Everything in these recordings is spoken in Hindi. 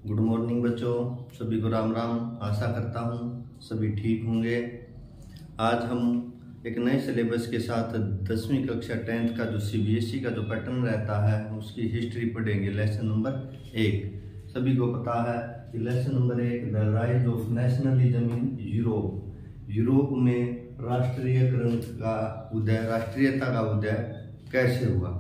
गुड मॉर्निंग बच्चों, सभी को राम राम। आशा करता हूँ सभी ठीक होंगे। आज हम एक नए सिलेबस के साथ 10वीं कक्षा 10th का जो सीबीएसई का जो पैटर्न रहता है उसकी हिस्ट्री पढ़ेंगे। लेसन नंबर 1 सभी को पता है कि lesson number 1 the rise of nationalism in Europe. Europe में राष्ट्रीयकरण का उदय, राष्ट्रीयता का उदय कैसे हुआ।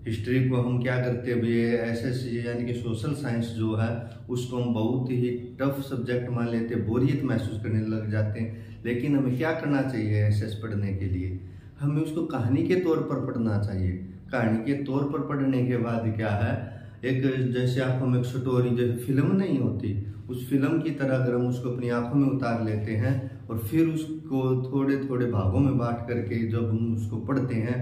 हिस्ट्री को हम क्या करते हैं, एसएससी यानी कि सोशल साइंस जो है उसको हम बहुत ही टफ सब्जेक्ट मान लेते हैं, बोरियत महसूस करने लग जाते हैं। लेकिन हमें क्या करना चाहिए एसएस पढ़ने के लिए, हमें उसको कहानी के तौर पर पढ़ना चाहिए। कहानी के तौर पर पढ़ने के बाद क्या है, एक जैसे आप हम एक स्टोरी जैसे फिल्म नहीं होती, उस फिल्म की तरह अगर हम उसको अपनी आंखों में उतार लेते हैं और फिर उसको थोड़े थोड़े भागों में बांट करके जब हम उसको पढ़ते हैं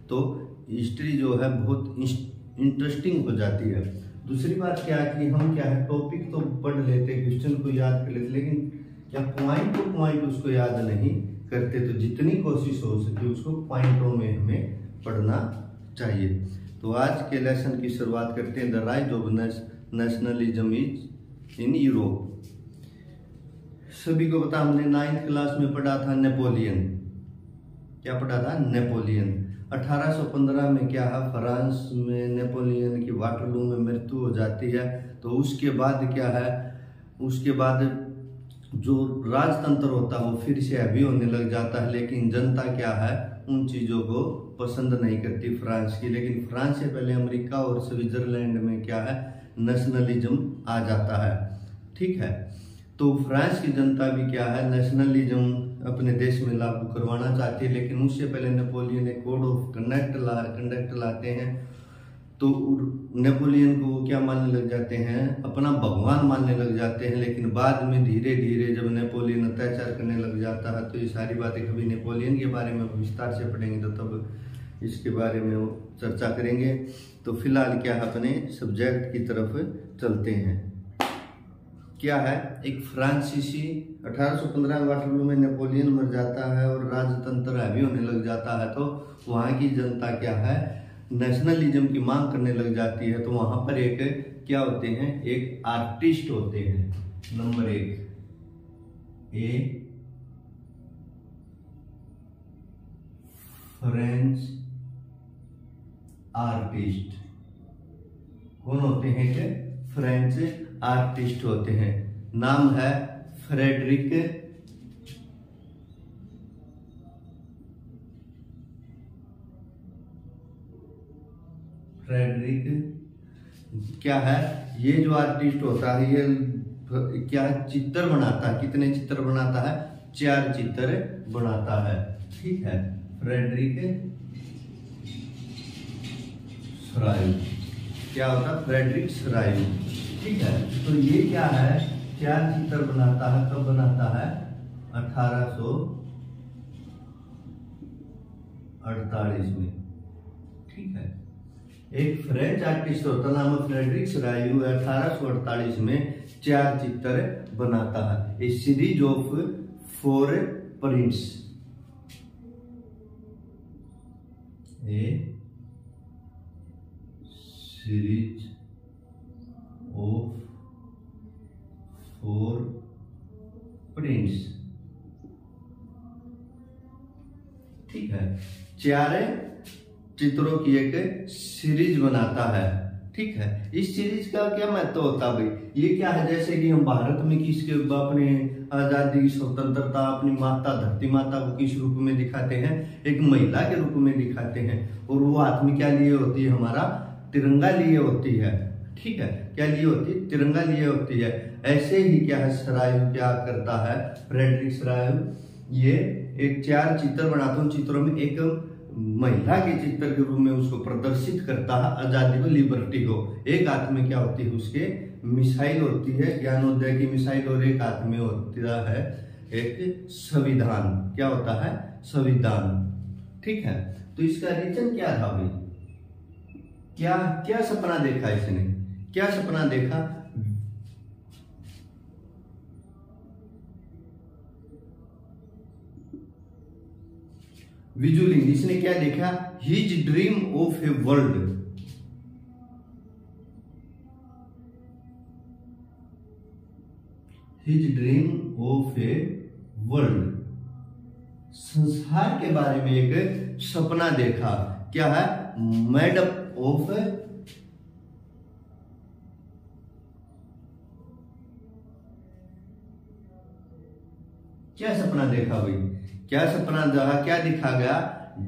तो हिस्ट्री जो है बहुत इंटरेस्टिंग हो जाती है। दूसरी बात क्या है कि हम क्या है टॉपिक तो पढ़ लेते, क्वेश्चन को याद कर लेते, लेकिन क्या पॉइंट टू पॉइंट उसको याद नहीं करते। तो जितनी कोशिश हो सके उसको पॉइंटों में हमें पढ़ना चाहिए। तो आज के लेसन की शुरुआत करते हैं। The rise of nationalism is in Europe. सभी को पता, हमने 9th क्लास में पढ़ा था नेपोलियन। क्या पढ़ा था? नेपोलियन। 1815 में क्या है, फ्रांस में नेपोलियन की वाटरलू में मृत्यु हो जाती है। तो उसके बाद क्या है, उसके बाद जो राजतंत्र होता है वो फिर से हैवी होने लग जाता है। लेकिन जनता क्या है उन चीज़ों को पसंद नहीं करती फ्रांस की। लेकिन फ्रांस से पहले अमेरिका और स्विट्जरलैंड में क्या है नेशनलिज्म आ जाता है। ठीक है, तो फ्रांस की जनता भी क्या है नेशनलिज्म अपने देश में लागू करवाना चाहती है। लेकिन उससे पहले नेपोलियन एक कोड ऑफ कंडक्ट लाते हैं। तो नेपोलियन को वो क्या मानने लग जाते हैं, अपना भगवान मानने लग जाते हैं। लेकिन बाद में धीरे धीरे जब नेपोलियन अत्याचार करने लग जाता है तो ये सारी बातें कभी नेपोलियन के बारे में विस्तार से पढ़ेंगे तो तब इसके बारे में चर्चा करेंगे। तो फिलहाल क्या है अपने सब्जेक्ट की तरफ चलते हैं। क्या है, एक फ्रांसीसी 1815 वाटरलू में नेपोलियन मर जाता है और राजतंत्र हैवी होने लग जाता है। तो वहाँ की जनता क्या है नेशनलिज्म की मांग करने लग जाती है। तो वहाँ पर एक क्या होते हैं, एक आर्टिस्ट होते हैं। Number 1 French artist. कौन होते हैं कि फ्रेंच आर्टिस्ट होते हैं। नाम है फ्रेडरिक क्या है, ये जो आर्टिस्ट होता है ये क्या चित्र बनाता है। कितने चित्र बनाता है? 4 चित्र बनाता है। ठीक है, फ्रेडरिक श्राइव। क्या होता है? फ्रेडरिक श्राइव। ठीक है, तो ये क्या है 4 चित्र बनाता है। कब बनाता है? 1848 में। ठीक है, एक फ्रेंच आर्टिस्ट होता नाम फ्रेडरिक श्राइव 1848 में 4 चित्र बनाता है। A series of 4 prints. A series of 4 prints. ठीक है, 4 चित्रों की एक सीरीज बनाता है। ठीक है, इस सीरीज का क्या महत्व होता है भाई? ये क्या है, जैसे कि हम भारत में किसके अपने आजादी स्वतंत्रता अपनी माता धरती माता को किस रूप में दिखाते हैं, एक महिला के रूप में दिखाते हैं। और वो हाथ में क्या लिए होती है, हमारा तिरंगा लिए होती है। ठीक है, क्या लिए होती है? तिरंगा लिए होती है। ऐसे ही क्या है श्राइव क्या करता है, फ्रेडरिक श्राइव ये एक 4 चित्र बनाता हूँ। चित्रों में एक महिला के चित्र के रूप में उसको प्रदर्शित करता है, आजादी को, लिबर्टी को। एक हाथ में क्या होती है उसके मिसाइल होती है, ज्ञानोदय की मिसाइल, और एक हाथ में होता है एक संविधान। क्या होता है? संविधान। ठीक है, तो इसका रीजन क्या था भाई? क्या क्या सपना देखा इसने? क्या सपना देखा? विजुअलिंग। इसने क्या देखा? His dream of a world his dream of a world, संसार के बारे में एक सपना देखा। क्या है? मेड अप ऑफ, क्या सपना देखा भाई? क्या सपना देखा? क्या दिखा गया?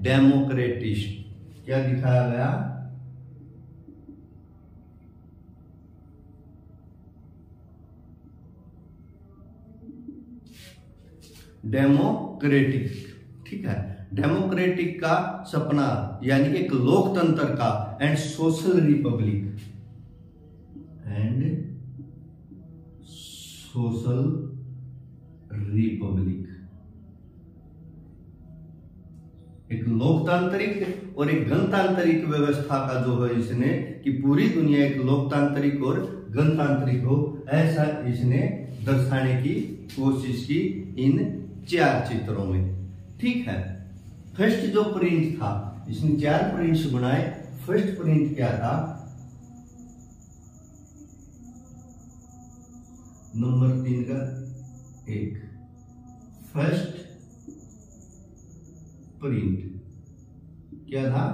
डेमोक्रेटिस्ट। क्या दिखाया गया? डेमोक्रेटिक। ठीक है, डेमोक्रेटिक का सपना यानी कि एक लोकतंत्र का, and social Republic, and social Republic, एक लोकतांत्रिक और एक गणतांत्रिक व्यवस्था का जो है इसने, कि पूरी दुनिया एक लोकतांत्रिक और गणतांत्रिक हो, ऐसा इसने दर्शाने की कोशिश की इन 4 चित्रों में। ठीक है, फर्स्ट जो प्रिंट था, इसने 4 प्रिंट्स बनाए। फर्स्ट प्रिंट क्या था? नंबर 3 का 1 फर्स्ट प्रिंट क्या था?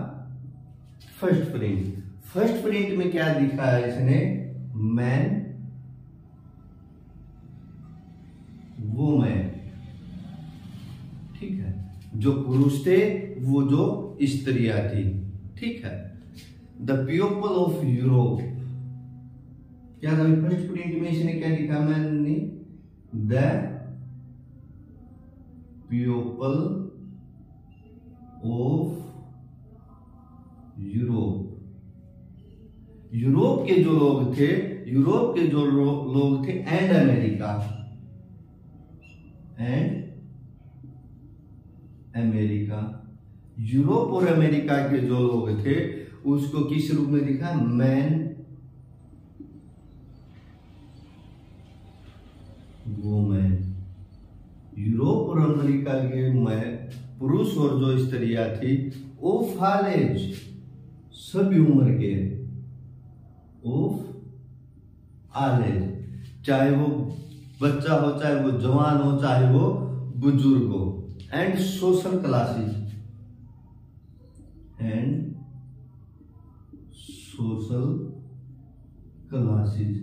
First print. फर्स्ट प्रिंट में क्या लिखा है इसने? Man, women. ठीक है, जो पुरुष थे वो जो स्त्रियां थी। ठीक है, द पीपल ऑफ यूरोप। क्या था फर्स्ट प्रिंट में? इसने क्या लिखा? मैंने the people of Europe. Europe के जो लोग थे, यूरोप के जो लोग थे, and America, and America. Europe और अमेरिका के जो लोग थे उसको किस रूप में लिखा? Man, women. यूरोप और अमेरिका के पुरुष और जो स्त्रियां थी, ऑफ ऑल एज, सभी उम्र के, ऑफ ऑल एज, चाहे वो बच्चा हो, चाहे वो जवान हो, चाहे वो बुजुर्ग हो, and social classes, and social classes,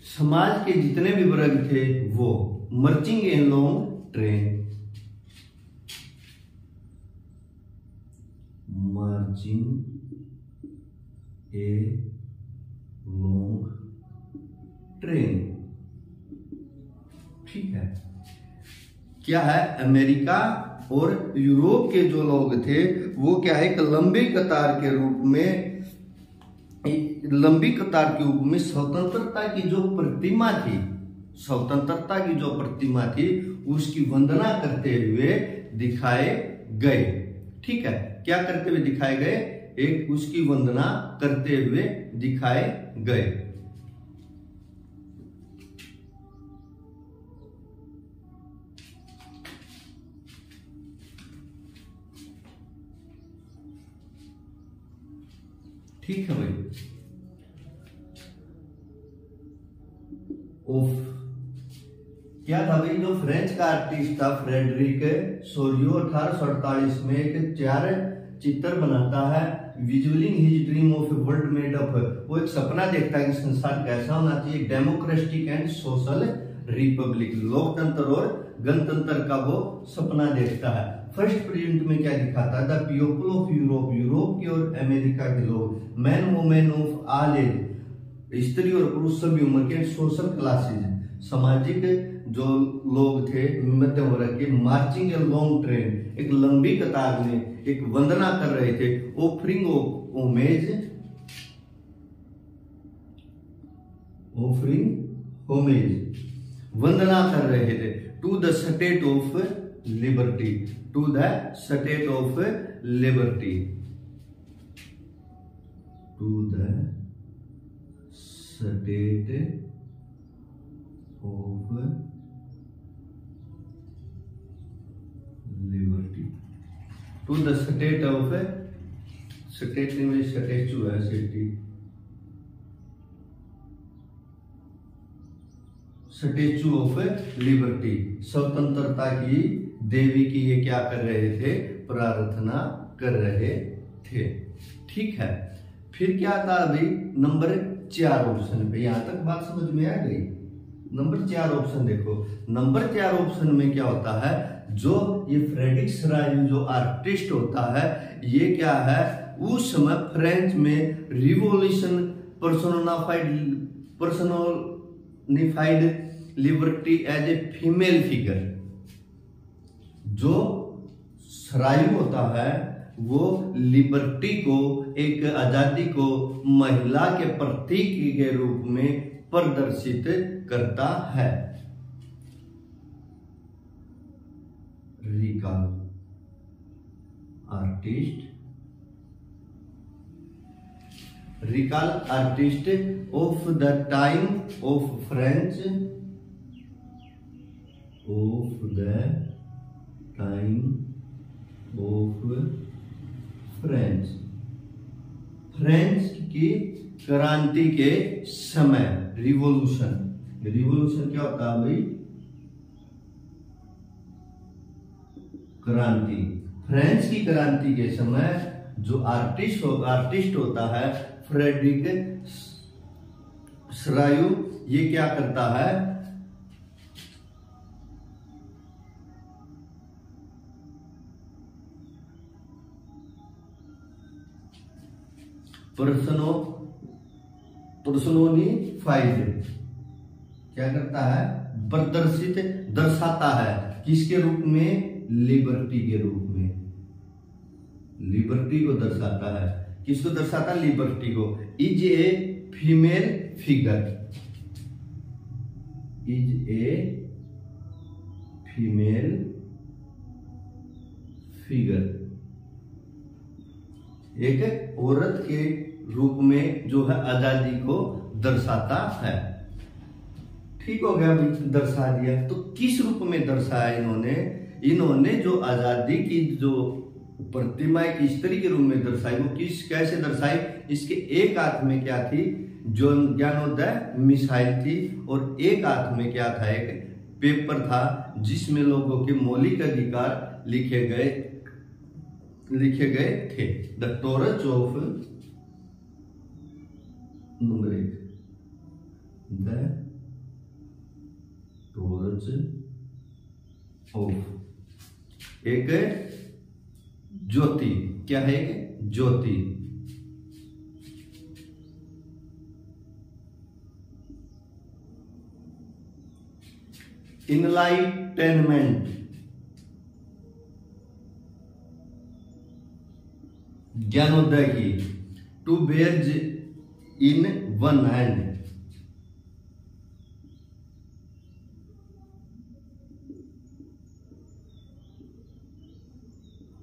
समाज के जितने भी वर्ग थे वो, marching a long train, marching a long train. ठीक है, क्या है? अमेरिका और यूरोप के जो लोग थे वो क्या है? एक लंबी कतार के रूप में, लंबी कतार के रूप में स्वतंत्रता की जो प्रतिमा थी, स्वतंत्रता की जो प्रतिमा थी उसकी वंदना करते हुए दिखाए गए। ठीक है, क्या करते हुए दिखाए गए? एक उसकी वंदना करते हुए दिखाए गए। ठीक है भाई। ओफ क्या था भाई? जो फ्रेंच का आर्टिस्ट था फ्रेडरिक सोरियो 1848 में एक 4 चित्र बनाता है, visualising his dream of a world made up. वो एक सपना देखता है कि संसार कैसा होना चाहिए, डेमोक्रेटिक एंड सोशल रिपब्लिक, लोकतंत्र और गणतंत्र का वो सपना देखता है। फर्स्ट प्रिंट में क्या दिखाता है? The people of Europe, Europe के और अमेरिका के लोग, man women of all age, स्त्री और पुरुष सभी उम्र के, सोशल क्लासेज, सामाजिक जो लोग थे मध्यम वर्ग के, मार्चिंग ए लॉन्ग ट्रेन, एक लंबी कतार में एक वंदना कर रहे थे, ऑफरिंग होमेज, ऑफरिंग होमेज, वंदना कर रहे थे to the state of liberty, to the state of liberty, to the state of liberty, to the state of, state में स्टेचू है, सिटी, स्टेचू ऑफ लिबर्टी, स्वतंत्रता की देवी की ये क्या कर रहे थे, प्रार्थना कर रहे थे। ठीक है, फिर क्या था अभी नंबर 4 ऑप्शन पे, यहां तक बात समझ में आ गई। नंबर 4 ऑप्शन देखो, नंबर 4 ऑप्शन में क्या होता है, जो ये फ्रेडरिक सरायू जो आर्टिस्ट होता है, ये क्या है, उस समय फ्रेंच में revolution personified liberty as a female figure. जो सरायू होता है वो लिबर्टी को, एक आजादी को महिला के प्रतीक के रूप में प्रदर्शित करता है। Recall artist of the time of French, French की क्रांति के समय, रिवॉल्यूशन क्या होता है भाई, क्रांति। फ्रेंच की क्रांति के समय जो आर्टिस्ट होता है फ्रेडरिक सरायू, ये क्या करता है, पर्सोनिफाइड क्या करता है, दर्शाता है, किसके रूप में, लिबर्टी के रूप में, लिबर्टी को दर्शाता है। किसको दर्शाता है, लिबर्टी को। इज ए फीमेल फिगर, एक औरत के रूप में जो है आजादी को दर्शाता है। ठीक हो गया, दर्शा दिया। तो किस रूप में दर्शाया इन्होंने जो आजादी की जो प्रतिमा एक स्त्री के रूप में दर्शाई, वो कैसे दर्शाई, इसके एक हाथ में क्या थी, जो ज्ञानोदय मिसाइल थी, और एक हाथ में क्या था, एक पेपर था जिसमें लोगों के मौलिक अधिकार लिखे गए थे। The torch of, number 1, the torch of, एक ज्योति, क्या है, एक ज्योति। इनलाइटेनमेंट, ज्ञानोदय की। To bear in one hand,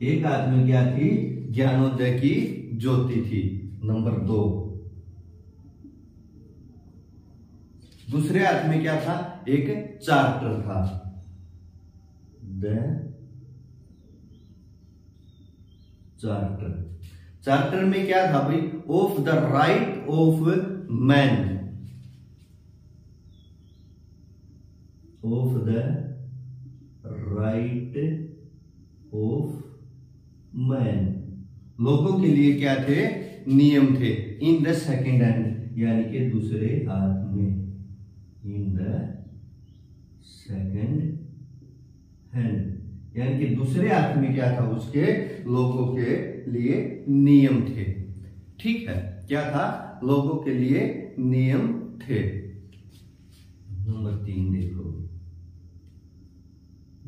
एक हाथ में क्या थी, ज्ञानोदय की ज्योति थी। नंबर 2, दूसरे हाथ में क्या था, एक चार्टर था, द चार्टर। चार्टर में क्या था भाई, of the right of man, of the right of man, लोगों के लिए क्या थे, नियम थे। इन द सेकेंड हैंड, यानी कि दूसरे हाथ में, इन द सेकेंड हैंड, यानी कि दूसरे हाथ में क्या था, उसके लोगों के लिए नियम थे। ठीक है, क्या था, लोगों के लिए नियम थे। नंबर 3 देखो,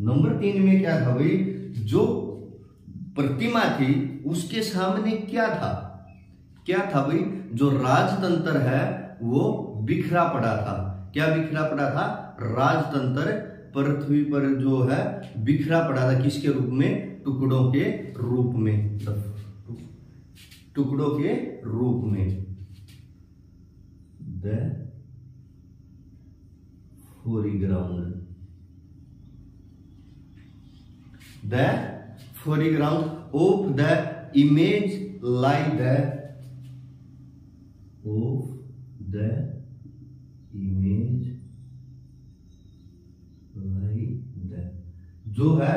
नंबर 3 में क्या था भाई, जो प्रतिमा थी उसके सामने क्या था भाई, जो राजतंत्र है वो बिखरा पड़ा था। क्या बिखरा पड़ा था, राजतंत्र पृथ्वी पर जो है बिखरा पड़ा था, किसके रूप में, टुकड़ों के रूप में, टुकड़ों के रूप में। The foreground, the foreground of the image like the of the image जो है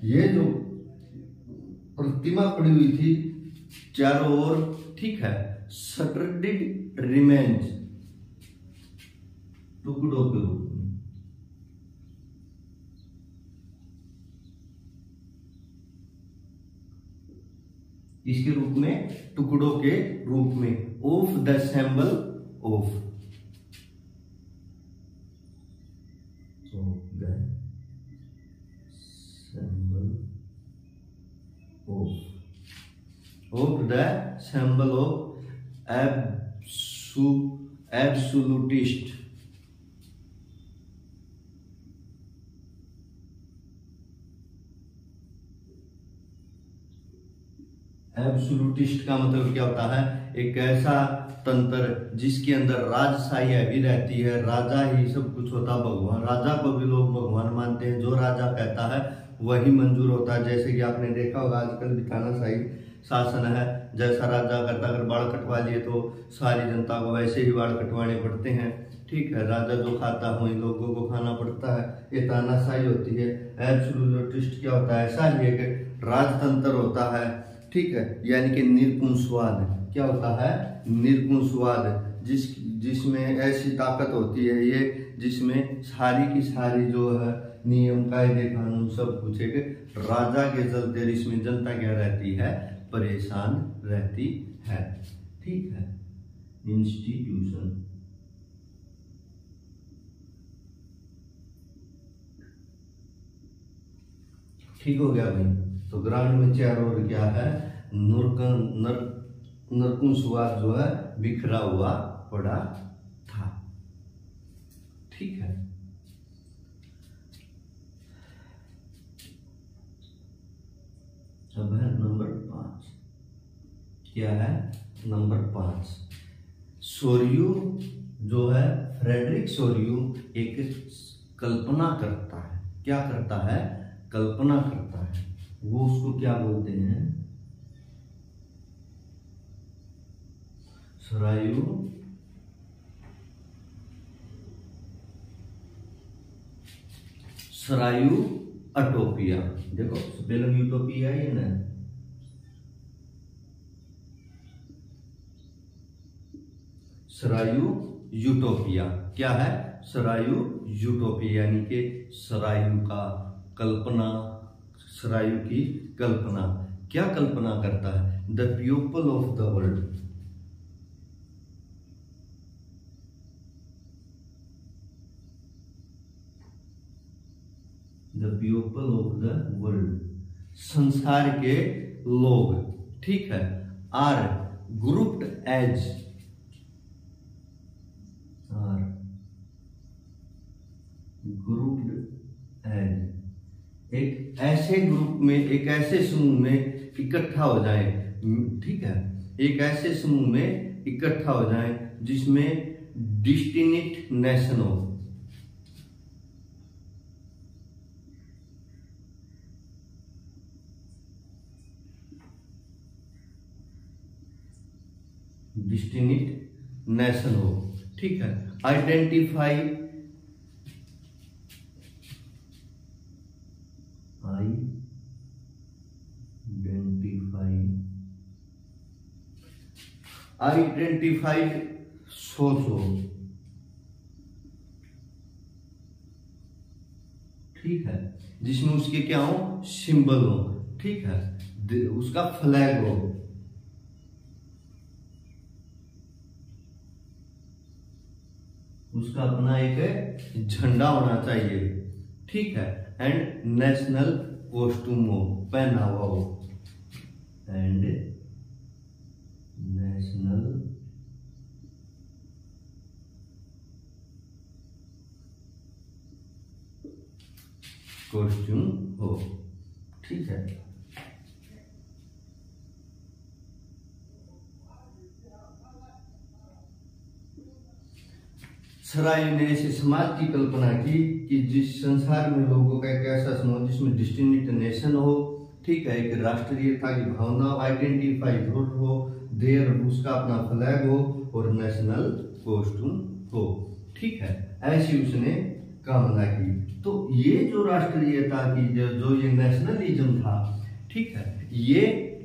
ये जो प्रतिमा पड़ी हुई थी चारों ओर, ठीक है, शटर्ड रिमेन्स, टुकड़ों के रूप में। इसके रूप में, टुकड़ों के रूप में, of the symbol of, of the symbol of absolutist, absolutist का मतलब क्या होता है? एक ऐसा तंत्र जिसके अंदर राजशाही हैवी रहती है, राजा ही सब कुछ होता, भगवान, राजा को भी लोग भगवान मानते हैं, जो राजा कहता है वही मंजूर होता है। जैसे कि आपने देखा होगा आजकल भी तानाशाही शासन है, जैसा राजा करता, अगर बाल कटवा लिए तो सारी जनता को वैसे ही बाल कटवाने पड़ते हैं, ठीक है, राजा जो खाता है वही लोगों को खाना पड़ता है, ये तानाशाही होती है। एब्सोल्यूटिस्ट क्या होता है? ऐसा ही एक राजतंत्र होता है, ठीक है, यानी कि निरकुंशवाद। क्या होता है? निरकुंशवाद, जिसमें ऐसी ताकत होती है ये, जिसमें सारी की सारी जो है नियम, कायदे, कानून सब कुछ एक राजा के चलते, इसमें जनता क्या रहती है? परेशान रहती है, ठीक है। इंस्टीट्यूशन, ठीक हो गया भाई। तो ग्राउंड में चारों ओर क्या है? नरकुंशवाद जो है बिखरा हुआ पड़ा था, ठीक है। अब है नंबर 5। क्या है? नंबर 5, सोरियू जो है, फ्रेडरिक सोरियू एक कल्पना करता है। क्या करता है? कल्पना करता है। वो उसको क्या बोलते हैं? सोरायू अटोपिया। देखो स्पेलिंग यूटोपिया ही है ना, सरायू यूटोपिया। क्या है? सरायू यूटोपिया, यानी कि सरायू का कल्पना, सरायू की कल्पना। क्या कल्पना करता है? The people of the world, the people of the world, संसार के लोग, ठीक है, आर ग्रुप्ड एज, एक ऐसे ग्रुप में, एक ऐसे समूह में इकट्ठा हो जाए, ठीक है, एक ऐसे समूह में इकट्ठा हो जाए जिसमें डिस्टिंक्ट नेशन हो, डिस्टिंक्ट नेशन हो, ठीक है। आइडेंटिफाई सोर्स हो, ठीक है, जिसमें उसके क्या हो? सिंबल हो, ठीक है, उसका फ्लैग हो, उसका अपना एक झंडा होना चाहिए, ठीक है, एंड नेशनल कॉस्ट्यूम हो, पहनावा हो, एंड नेशनल कॉस्ट्यूम हो, ठीक है। सराय ने ऐसे समाज की कल्पना की कि जिस संसार में लोगों का एक ऐसा समूह जिसमें डिस्टिंक्ट नेशन हो, ठीक है, एक राष्ट्रीयता की भावना, आइडेंटिफाई जरूर हो, देर उसका अपना फ्लैग हो और नेशनल कॉस्ट्यूम हो, ठीक है। ऐसी उसने कामना की। तो ये जो राष्ट्रीयता की जो ये नेशनलिज्म था, ठीक है, ये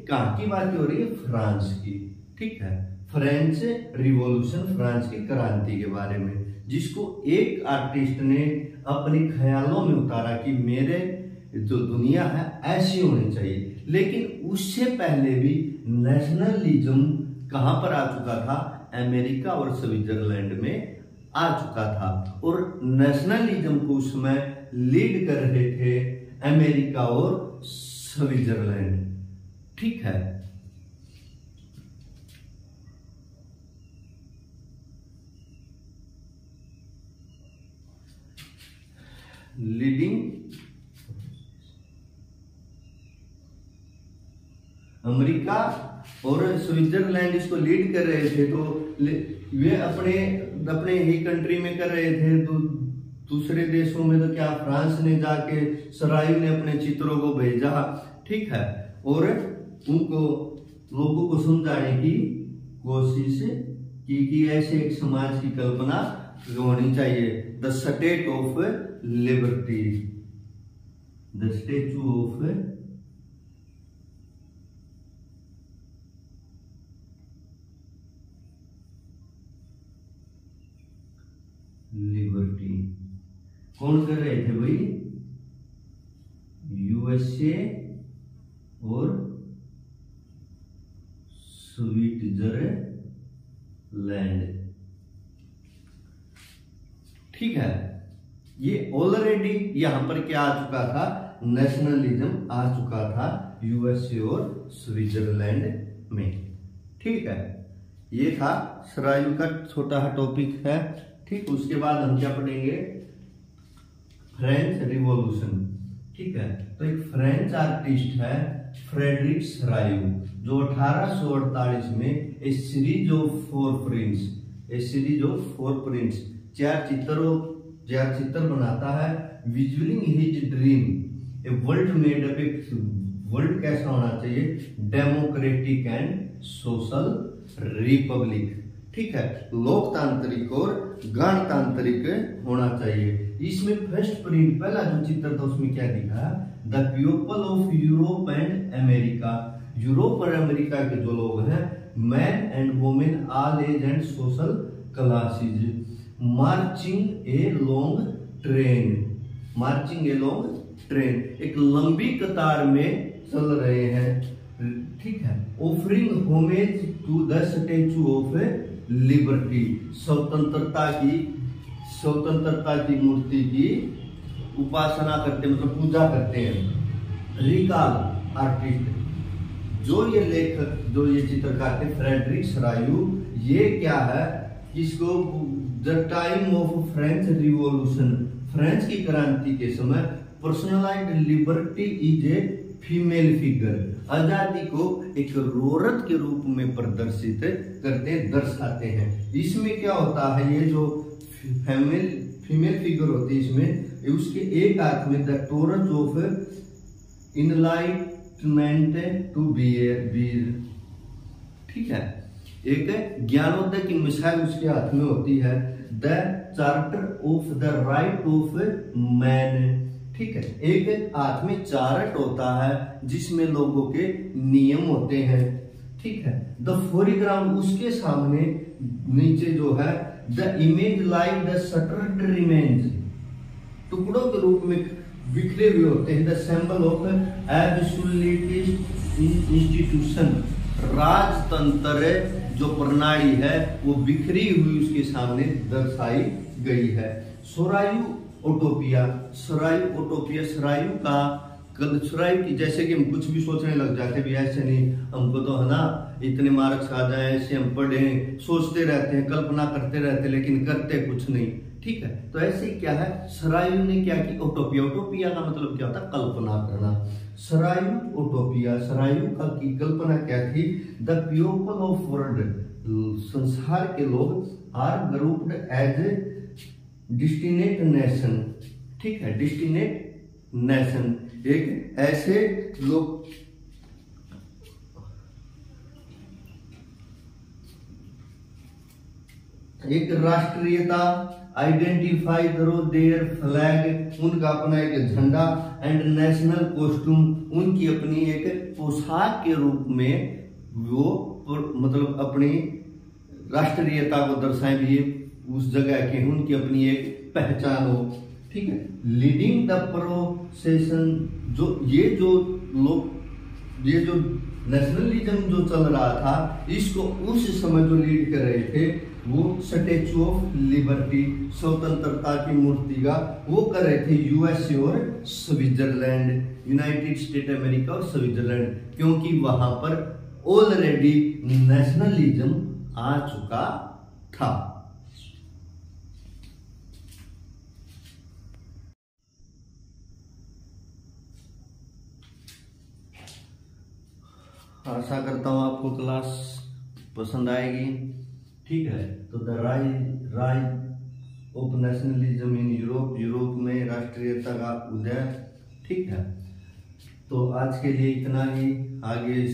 कहाँ की बात हो रही है? फ्रांस की, ठीक है, फ्रेंच रिवॉल्यूशन, फ्रांस की क्रांति के बारे में, जिसको एक आर्टिस्ट ने अपने ख्यालों में उतारा कि मेरे जो दुनिया है ऐसी होनी चाहिए। लेकिन उससे पहले भी नेशनलिज्म कहां पर आ चुका था? अमेरिका और स्विट्जरलैंड में आ चुका था। और नेशनलिज्म को उसमें लीड कर रहे थे अमेरिका और स्विट्जरलैंड, ठीक है। लीडिंग अमेरिका और स्विट्जरलैंड इसको लीड कर रहे थे, तो वे अपने ही कंट्री में कर रहे थे। तो दूसरे देशों में तो क्या, फ्रांस ने जाके सरायु ने अपने चित्रों को भेजा, ठीक है, और उनको लोगों को समझाने की कोशिश की कि ऐसे एक समाज की कल्पना होनी चाहिए, the state of liberty, the statue of liberty. कौन कर रहे थे भाई? यूएसए और स्विट्जरलैंड, ठीक है। ये ऑलरेडी यहां पर क्या आ चुका था? नेशनलिज्म आ चुका था यूएसए और स्विट्जरलैंड में, ठीक है। ये था सरायु का छोटा सा टॉपिक है, ठीक। उसके बाद हम क्या पढ़ेंगे? फ्रेंच रिवॉल्यूशन, ठीक है। तो एक फ्रेंच आर्टिस्ट है फ्रेडरिक सरायु, जो 1848 में ए सीरीज ऑफ फोर प्रिंट्स, चार चित्र बनाता है, विजुअलिंग हिज ड्रीम ए वर्ल्ड मेड अप। एक वर्ल्ड कैसा होना चाहिए? डेमोक्रेटिक एंड सोशल रिपब्लिक, ठीक है, लोकतांत्रिक और गणतांत्रिक होना चाहिए। इसमें फर्स्ट प्रिंट, पहला जो चित्र था उसमें क्या दिखा? The people of Europe and America, Europe और अमेरिका के जो लोग हैं, man and women, all age and social classes, marching a long train, एक लंबी कतार में चल रहे हैं, ठीक है। Offering homage to the statue of liberty, स्वतंत्रता की मूर्ति की उपासना करते, मतलब पूजा करते हैं। रिकाल आर्टिस्ट, जो ये लेखक, जो ये चित्रकार थे, फ्रेडरिक सरायु, ये क्या है? इसको the time of French revolution, French की क्रांति के समय, personalised liberty is a female figure, आजादी को एक औरत के रूप में प्रदर्शित करते, दर्शाते हैं। इसमें क्या होता है? ये जो फीमेल फिगर होती है, इसमें उसके एक हाथ में the torch of enlightenment to be, ठीक है, एक ज्ञानोदय की मिसाइल उसके हाथ में होती है, the charter of the right of man, ठीक है, एक हाथ में चार्ट होता है जिसमें लोगों के नियम होते हैं, ठीक है। द फोरग्राउंड, उसके सामने नीचे जो है, the image like the shattered remains, टुकड़ों के रूप में बिखरे हुए होते हैं, the symbol of absolutist institution, राजतंत्र जो प्रणाली है वो बिखरी हुई उसके सामने दर्शाई गई है। सरायु ओटोपिया, सरायु की, जैसे कि हम कुछ भी सोचने लग जाते भी ऐसे नहीं, हमको तो है ना इतने मार्क्स आ जाए, ऐसे हम पढ़े, सोचते रहते हैं, कल्पना करते रहते हैं, लेकिन करते कुछ नहीं, ठीक है। तो ऐसे ही क्या है, सरायु ने क्या की? ओटोपिया का मतलब क्या होता है? कल्पना करना। सरायु ओटोपिया, सरायु का की कल्पना क्या थी? द पीपल ऑफ वर्ल्ड, संसार के लोग, आर ग्रुप्ड एज डिस्टिनेट नेशन, ठीक है, डिस्टिनेट नेशन, एक ऐसे लोग, एक राष्ट्रीयता, आइडेंटिफाई करो देयर फ्लैग, उनका अपना एक झंडा, एंड नेशनल कॉस्ट्यूम, उनकी अपनी एक पोशाक के रूप में वो मतलब अपनी राष्ट्रीयता को दर्शाएंगे, उस जगह की उनकी अपनी एक पहचान हो। ठीक है, लीडिंग द प्रोसेशन, जो नेशनलिज्म जो चल रहा था, इसको उस समय जो लीड कर रहे थे वो स्टैचू ऑफ लिबर्टी, स्वतंत्रता की मूर्ति का वो कर रहे थे यूएसए और स्विट्जरलैंड, यूनाइटेड स्टेट अमेरिका और स्विट्जरलैंड, क्योंकि वहां पर ऑलरेडी नेशनलिज्म आ चुका था। आशा करता हूँ आपको क्लास पसंद आएगी। ठीक है, तो the rise of nationalism in Europe, Europe में राष्ट्रीयता का उदय। ठीक है, तो आज के लिए इतना ही। आगे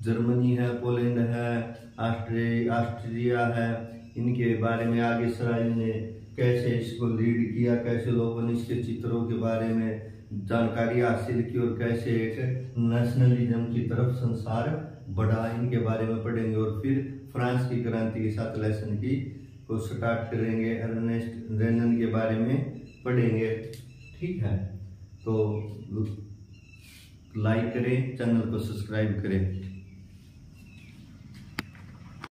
जर्मनी है, पोलैंड है, ऑस्ट्रिया है, इनके बारे में आगे सर ने कैसे इसको लीड किया, कैसे लोगों ने इसके चित्रों के बारे में जानकारी हासिल की और कैसे एक नेशनलिज्म की तरफ संसार बढ़ा, इनके बारे में पढ़ेंगे। और फिर फ्रांस की क्रांति के साथ लेसन की को स्टार्ट करेंगे, अर्नेस्ट रेनन के बारे में पढ़ेंगे। ठीक है, तो लाइक करें, चैनल को सब्सक्राइब करें।